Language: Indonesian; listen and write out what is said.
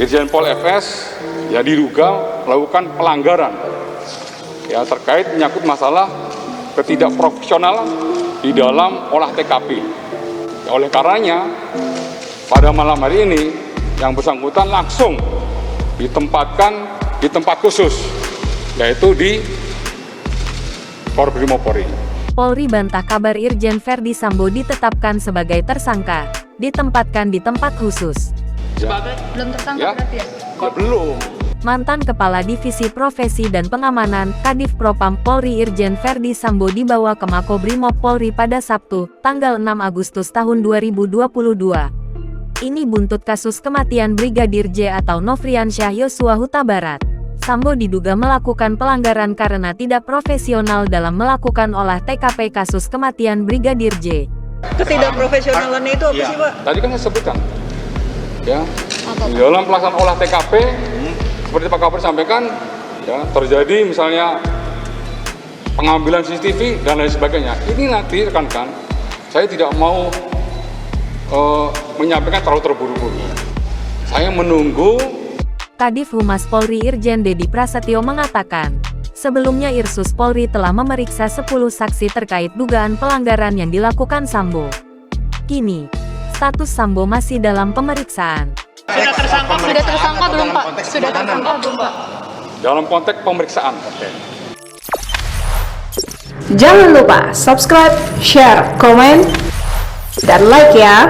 Irjen Pol FS ya diduga melakukan pelanggaran ya terkait menyangkut masalah ketidakprofesionalan di dalam olah TKP. Ya, oleh karenanya pada malam hari ini yang bersangkutan langsung ditempatkan di tempat khusus, yaitu di Korbrimopory. Polri bantah kabar Irjen Verdi Sambo ditetapkan sebagai tersangka, ditempatkan di tempat khusus. Belum tersangka berarti ya? Belum. Mantan Kepala Divisi Profesi dan Pengamanan, Kadif Propam Polri Irjen Verdi Sambo dibawa ke Makobrimob Polri pada Sabtu, tanggal 6 Agustus tahun 2022. Ini buntut kasus kematian Brigadir J atau Nofriansyah Yosua Huta Barat. Sambo diduga melakukan pelanggaran karena tidak profesional dalam melakukan olah TKP kasus kematian Brigadir J. Ketidakprofesionalan itu apa sih, Pak? Tadi kan saya sebutkan, ya, di dalam pelaksanaan olah TKP, seperti Pak Kapolri sampaikan, ya, terjadi misalnya pengambilan CCTV dan lain sebagainya. Ini nanti rekan-rekan, saya tidak mau menyampaikan terlalu terburu-buru. Saya menunggu. Kadif Humas Polri Irjen Dedi Prasetyo mengatakan, sebelumnya Irsus Polri telah memeriksa 10 saksi terkait dugaan pelanggaran yang dilakukan Sambo. Kini, status Sambo masih dalam pemeriksaan. Sudah tersangka belum, Pak? Sudah tersangka belum, Pak? Dalam konteks pemeriksaan. Jangan lupa subscribe, share, komen, dan like ya.